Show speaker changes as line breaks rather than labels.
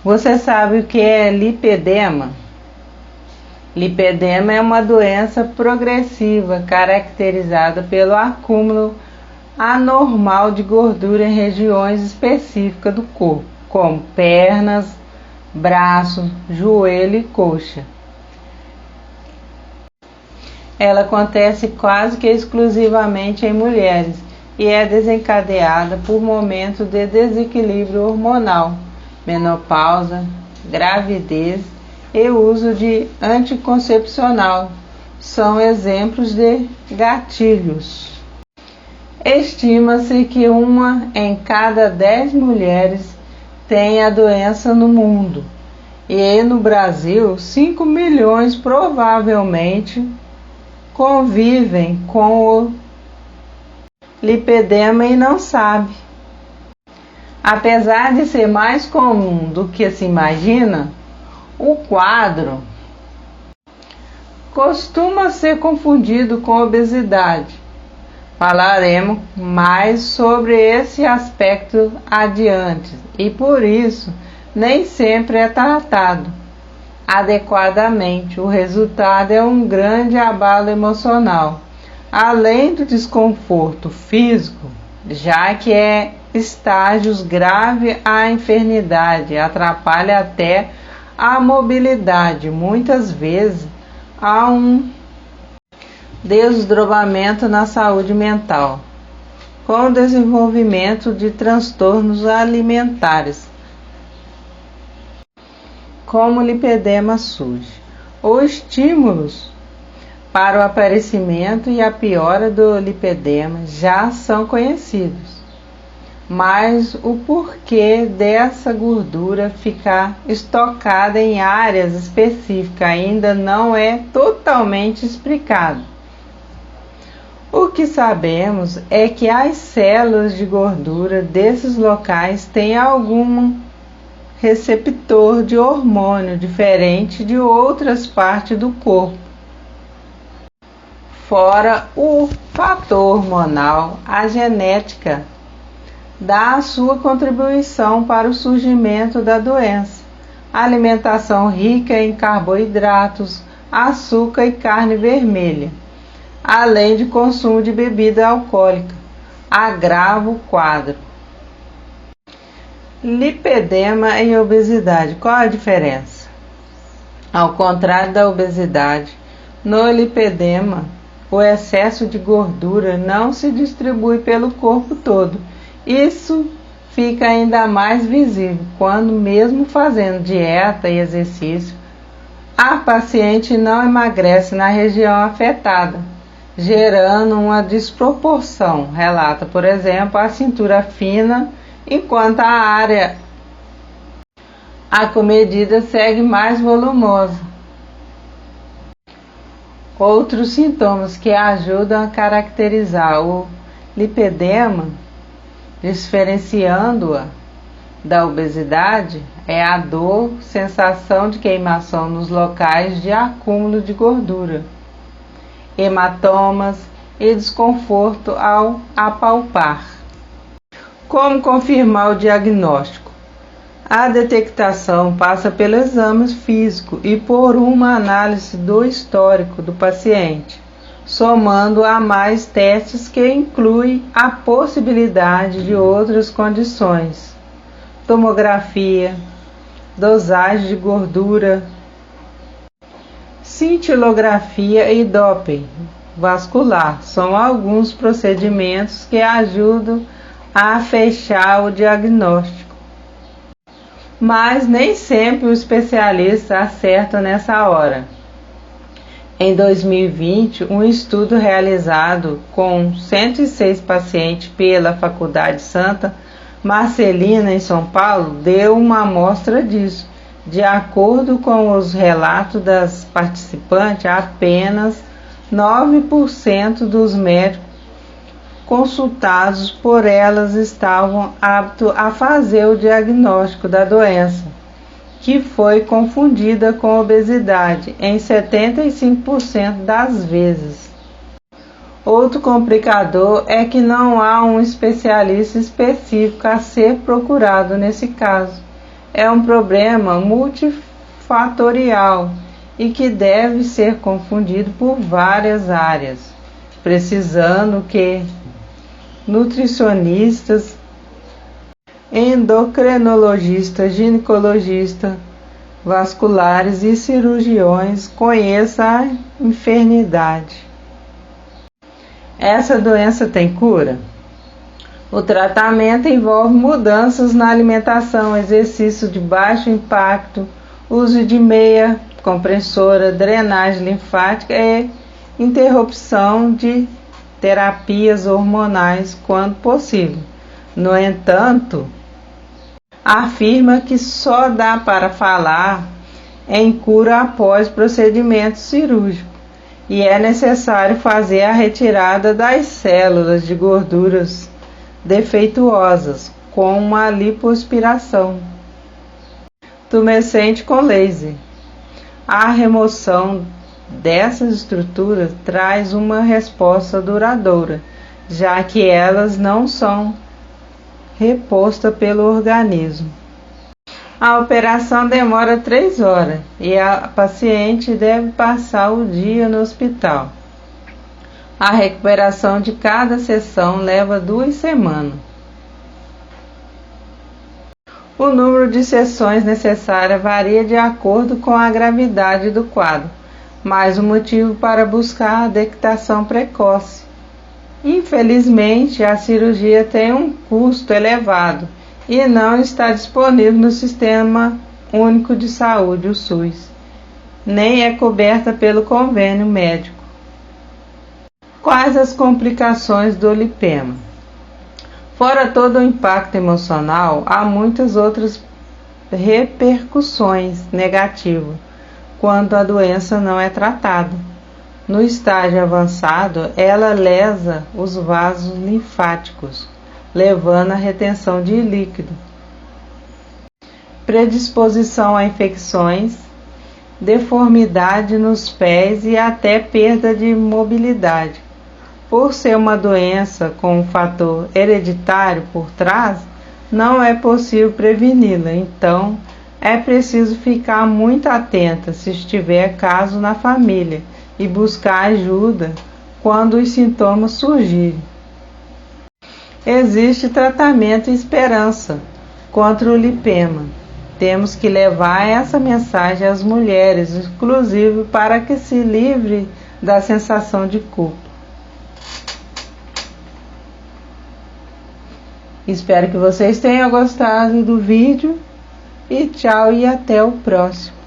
Você sabe o que é lipedema? Lipedema é uma doença progressiva caracterizada pelo acúmulo anormal de gordura em regiões específicas do corpo, como pernas, braços, joelho e coxa. Ela acontece quase que exclusivamente em mulheres e é desencadeada por momentos de desequilíbrio hormonal, menopausa, gravidez e uso de anticoncepcional. São exemplos de gatilhos. Estima-se que 1 em cada 10 mulheres tem a doença no mundo, e no Brasil 5 milhões provavelmente convivem com o lipedema e não sabe. Apesar de ser mais comum do que se imagina, o quadro costuma ser confundido com obesidade. Falaremos mais sobre esse aspecto adiante e por isso nem sempre é tratado adequadamente. O resultado é um grande abalo emocional, além do desconforto físico, já que é estágios graves a enfermidade, atrapalha até a mobilidade. Muitas vezes há um desdobramento na saúde mental, com o desenvolvimento de transtornos alimentares, como o lipedema surge. Os estímulos para o aparecimento e a piora do lipedema já são conhecidos, mas o porquê dessa gordura ficar estocada em áreas específicas ainda não é totalmente explicado. O que sabemos é que as células de gordura desses locais têm algum receptor de hormônio diferente de outras partes do corpo. Fora o fator hormonal, a genética dá a sua contribuição para o surgimento da doença. A alimentação rica em carboidratos, açúcar e carne vermelha, além de consumo de bebida alcoólica, agrava o quadro. Lipedema e obesidade. Qual a diferença? Ao contrário da obesidade, no lipedema, o excesso de gordura não se distribui pelo corpo todo. Isso fica ainda mais visível quando, mesmo fazendo dieta e exercício, a paciente não emagrece na região afetada, gerando uma desproporção. Relata, por exemplo, a cintura fina, enquanto a área acomedida segue mais volumosa. Outros sintomas que ajudam a caracterizar o lipedema, diferenciando-a da obesidade, é a dor, sensação de queimação nos locais de acúmulo de gordura, hematomas e desconforto ao apalpar. Como confirmar o diagnóstico? A detectação passa pelo exame físico e por uma análise do histórico do paciente, somando a mais testes que inclui a possibilidade de outras condições, tomografia, dosagem de gordura, cintilografia e doping vascular. São alguns procedimentos que ajudam a fechar o diagnóstico, mas nem sempre o especialista acerta nessa hora. Em 2020, um estudo realizado com 106 pacientes pela Faculdade Santa Marcelina, em São Paulo, deu uma amostra disso. De acordo com os relatos das participantes, apenas 9% dos médicos consultados por elas estavam aptos a fazer o diagnóstico da doença, que foi confundida com obesidade em 75% das vezes. Outro complicador é que não há um especialista específico a ser procurado nesse caso. é um problema multifatorial e que deve ser confundido por várias áreas, precisando que nutricionistas, endocrinologistas, ginecologistas, vasculares e cirurgiões conheçam a enfermidade. Essa doença tem cura? O tratamento envolve mudanças na alimentação, exercício de baixo impacto, uso de meia compressora, drenagem linfática e interrupção de terapias hormonais quando possível. No entanto, afirma que só dá para falar em cura após procedimento cirúrgico e é necessário fazer a retirada das células de gorduras defeituosas com uma lipoaspiração tumescente com laser. A remoção dessas estruturas traz uma resposta duradoura, já que elas não são repostas pelo organismo. A operação demora 3 horas e a paciente deve passar o dia no hospital. A recuperação de cada sessão leva 2 semanas. O número de sessões necessárias varia de acordo com a gravidade do quadro, mas o motivo para buscar a detecção precoce. Infelizmente, a cirurgia tem um custo elevado e não está disponível no Sistema Único de Saúde, o SUS, nem é coberta pelo convênio médico. Quais as complicações do lipema? Fora todo o impacto emocional, há muitas outras repercussões negativas quando a doença não é tratada. No estágio avançado, ela lesa os vasos linfáticos, levando à retenção de líquido, predisposição a infecções, deformidade nos pés e até perda de mobilidade. Por ser uma doença com um fator hereditário por trás, não é possível preveni-la, então é preciso ficar muito atenta se estiver caso na família e buscar ajuda quando os sintomas surgirem. Existe tratamento e esperança contra o lipema. Temos que levar essa mensagem às mulheres, inclusive para que se livre da sensação de culpa. Espero que vocês tenham gostado do vídeo e tchau e até o próximo.